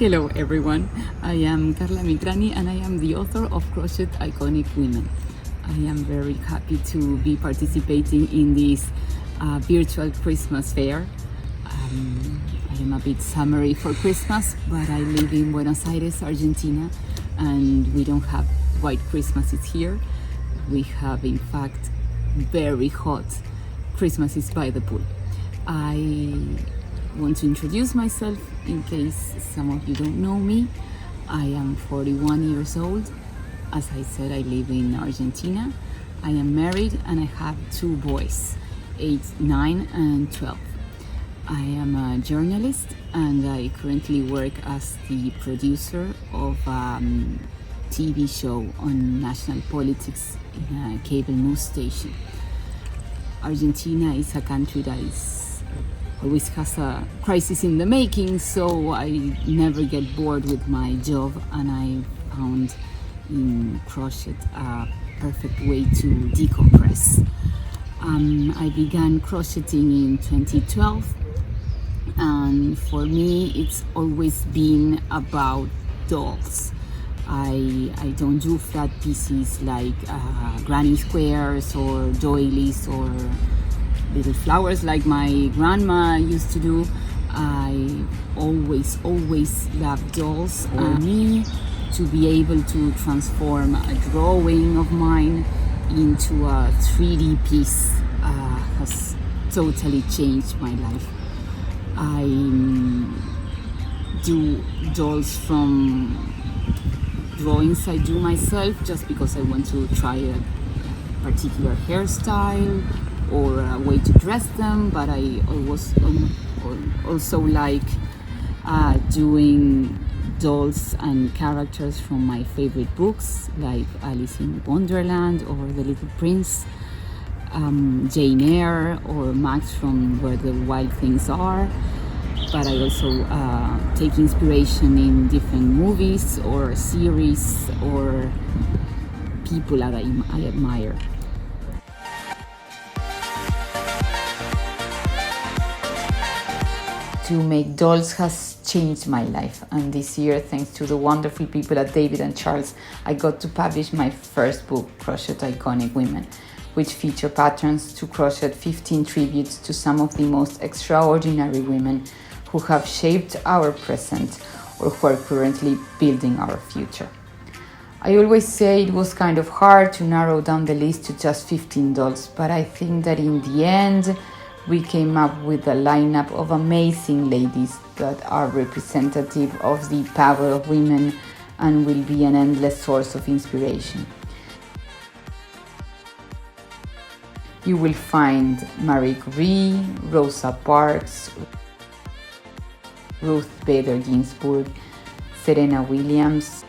Hello everyone, I am Carla Mitrani and I am the author of Crochet Iconic Women. I am very happy to be participating in this virtual Christmas fair. I am a bit summery for Christmas, but I live in Buenos Aires, Argentina, and we don't have white Christmases here. We have, in fact, very hot Christmases by the pool. I want to introduce myself in case some of you don't know me. I am 41 years old. As I said, I live in Argentina. I am married and I have 2 boys, 8, 9 and 12. I am a journalist and I currently work as the producer of a TV show on national politics in a cable news station. Argentina is a country that always has a crisis in the making, so I never get bored with my job, and I found in crochet a perfect way to decompress. I began crocheting in 2012, and for me it's always been about dolls. I don't do flat pieces like granny squares or doilies or little flowers like my grandma used to do. I always loved dolls. For me to be able to transform a drawing of mine into a 3D piece has totally changed my life. I do dolls from drawings I do myself just because I want to try a particular hairstyle or a way to dress them, but I also like doing dolls and characters from my favorite books like Alice in Wonderland or The Little Prince, Jane Eyre or Max from Where the Wild Things Are. But I also take inspiration in different movies or series or people that I admire. To make dolls has changed my life, and this year, thanks to the wonderful people at David and Charles, I got to publish my first book, Crochet Iconic Women, which feature patterns to crochet 15 tributes to some of the most extraordinary women who have shaped our present or who are currently building our future. I always say it was kind of hard to narrow down the list to just 15 dolls, but I think that in the end, we came up with a lineup of amazing ladies that are representative of the power of women and will be an endless source of inspiration. You will find Marie Curie, Rosa Parks, Ruth Bader Ginsburg, Serena Williams,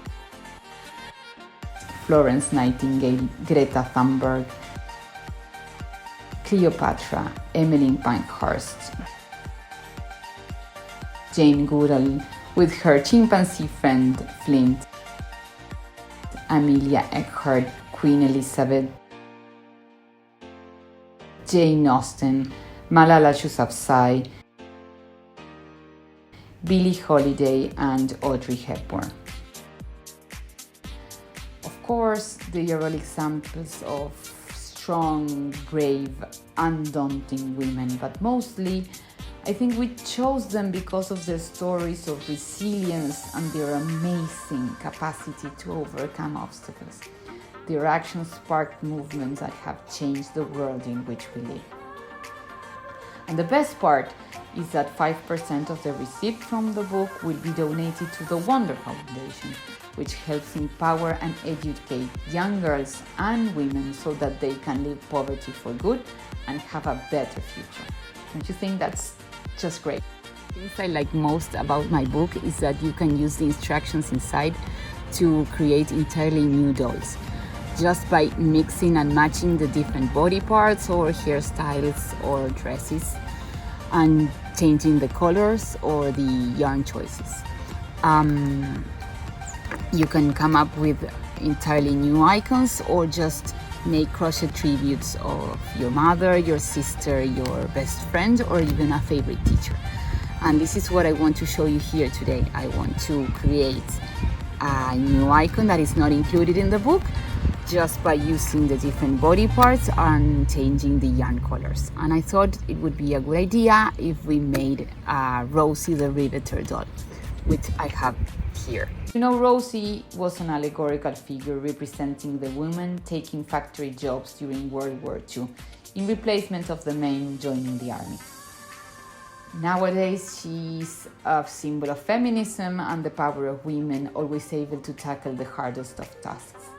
Florence Nightingale, Greta Thunberg, Cleopatra, Emmeline Pankhurst, Jane Goodall with her chimpanzee friend Flint, Amelia Earhart, Queen Elizabeth, Jane Austen, Malala Yousafzai, Billie Holiday and Audrey Hepburn. Of course, they are all examples of strong, brave, undaunting women, but mostly I think we chose them because of their stories of resilience and their amazing capacity to overcome obstacles. Their actions sparked movements that have changed the world in which we live. And the best part is that 5% of the receipt from the book will be donated to the Wonder Foundation, which helps empower and educate young girls and women so that they can leave poverty for good and have a better future. Don't you think that's just great? The things I like most about my book is that you can use the instructions inside to create entirely new dolls, just by mixing and matching the different body parts or hairstyles or dresses and changing the colors or the yarn choices. You can come up with entirely new icons or just make crochet tributes of your mother, your sister, your best friend, or even a favorite teacher. And this is what I want to show you here today. I want to create a new icon that is not included in the book, just by using the different body parts and changing the yarn colors. And I thought it would be a good idea if we made a Rosie the Riveter doll, which I have here. You know, Rosie was an allegorical figure representing the women taking factory jobs during World War II in replacement of the men joining the army. Nowadays, she's a symbol of feminism and the power of women, always able to tackle the hardest of tasks.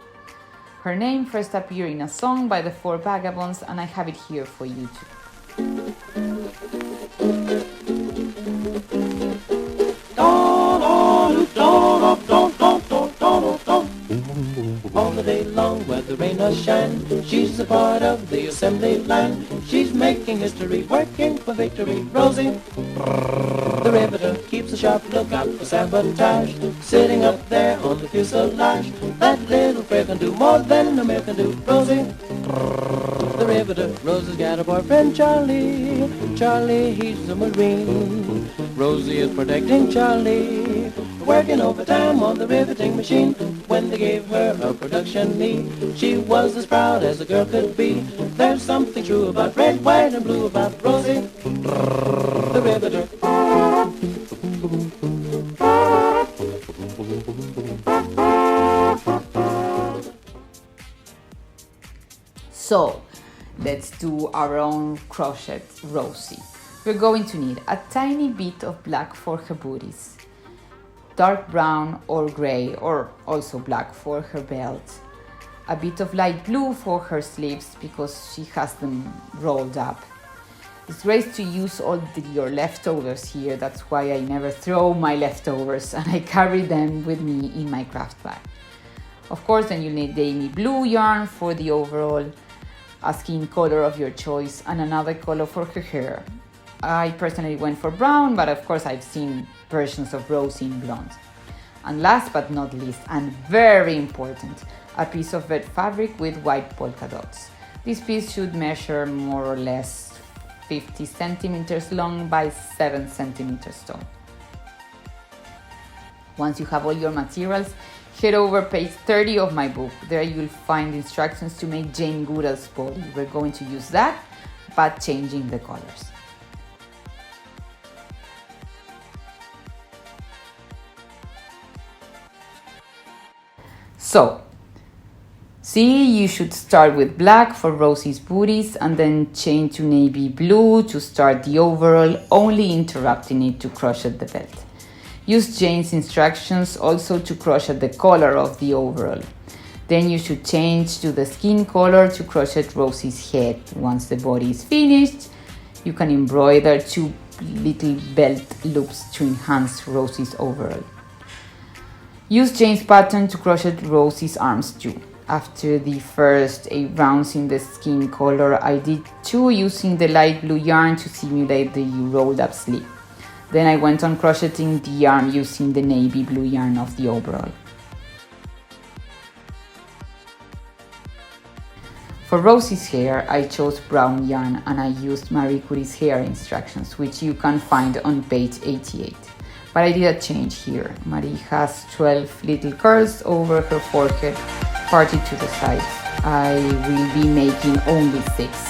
Her name first appeared in a song by the Four Vagabonds, and I have it here for you too. All the day long, whether rain or shine, she's a part of the assembly line. She's making history, working for victory. Rosie the Riveter keeps a sharp lookout for sabotage, sitting up there on the fuselage. That little frail can do more than a man can do. Rosie the Riveter. Rosie's got a boyfriend, Charlie. Charlie, he's a Marine. Rosie is protecting Charlie, working overtime on the riveting machine. When they gave her a production knee, she was as proud as a girl could be. There's something true about red, white, and blue about Rosie the Riveter. So, let's do our own crochet Rosie. We're going to need a tiny bit of black for her booties, dark brown or gray or also black for her belt, a bit of light blue for her sleeves because she has them rolled up. It's great to use all your leftovers here, that's why I never throw my leftovers and I carry them with me in my craft bag. Of course, then you'll need the blue yarn for the overall, a skin color of your choice, and another color for her hair. I personally went for brown, but of course I've seen versions of Rosie in blonde. And last but not least, and very important, a piece of red fabric with white polka dots. This piece should measure more or less 50 centimeters long by 7 centimeters tall. Once you have all your materials, head over page 30 of my book. There you'll find instructions to make Jane Goodall's body. We're going to use that, but changing the colors. So, see, you should start with black for Rosie's booties and then change to navy blue to start the overall, only interrupting it to crochet the belt. Use Jane's instructions also to crochet the collar of the overall. Then you should change to the skin color to crochet Rosie's head. Once the body is finished, you can embroider 2 little belt loops to enhance Rosie's overall. Use Jane's pattern to crochet Rosie's arms too. After the first 8 rounds in the skin color, I did 2 using the light blue yarn to simulate the rolled up sleeve. Then I went on crocheting the arm using the navy blue yarn of the overall. For Rosie's hair, I chose brown yarn and I used Marie Curie's hair instructions, which you can find on page 88. But I did a change here. Marie has 12 little curls over her forehead, parted to the sides. I will be making only 6.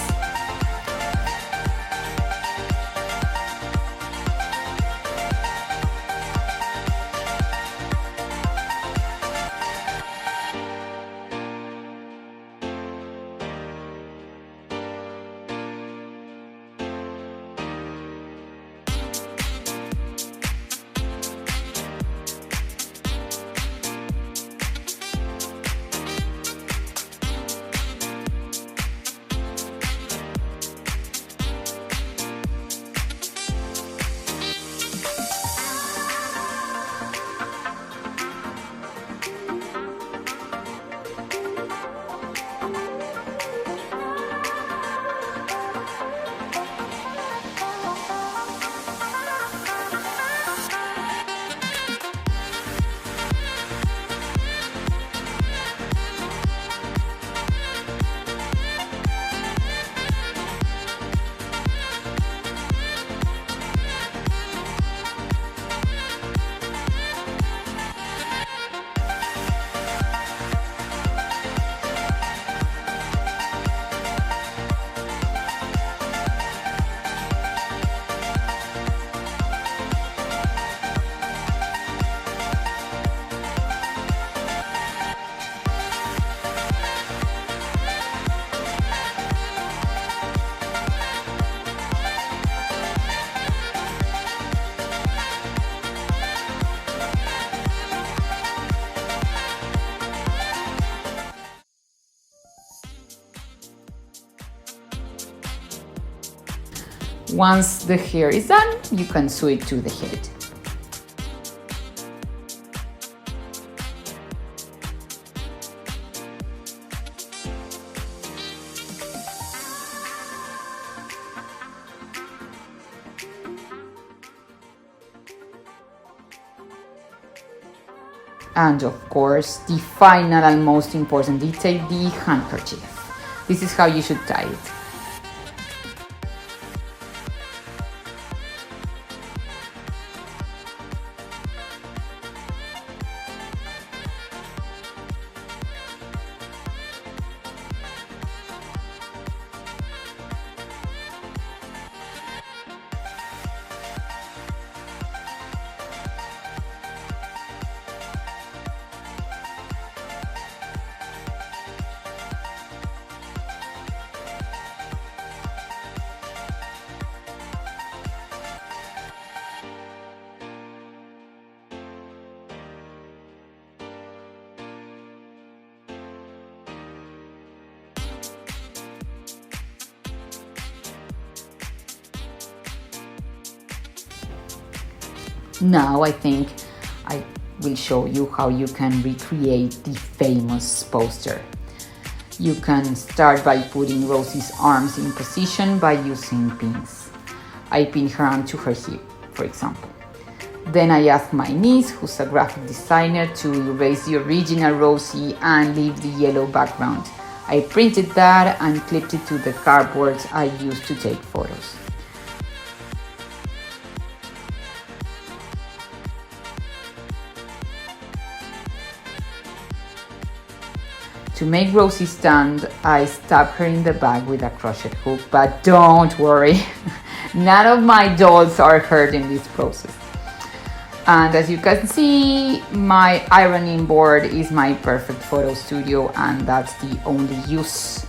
Once the hair is done, you can sew it to the head. And of course, the final and most important detail, the handkerchief. This is how you should tie it. Now I think I will show you how you can recreate the famous poster. You can start by putting Rosie's arms in position by using pins. I pin her arm to her hip, for example. Then I asked my niece, who's a graphic designer, to erase the original Rosie and leave the yellow background. I printed that and clipped it to the cardboard I used to take photos. To make Rosie stand, I stab her in the back with a crochet hook, but don't worry, none of my dolls are hurt in this process. And as you can see, my ironing board is my perfect photo studio, and that's the only use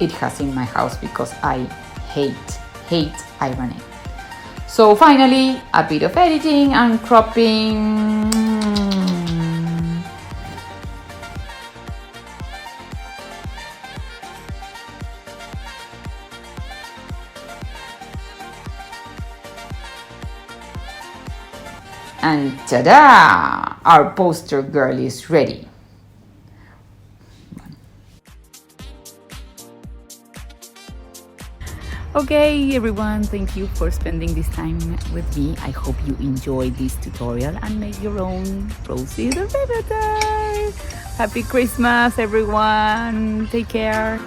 it has in my house because I hate ironing. So finally, a bit of editing and cropping. And ta-da! Our poster girl is ready. Okay, everyone, thank you for spending this time with me. I hope you enjoyed this tutorial and make your own Rosie the Riveter. Happy Christmas, everyone. Take care.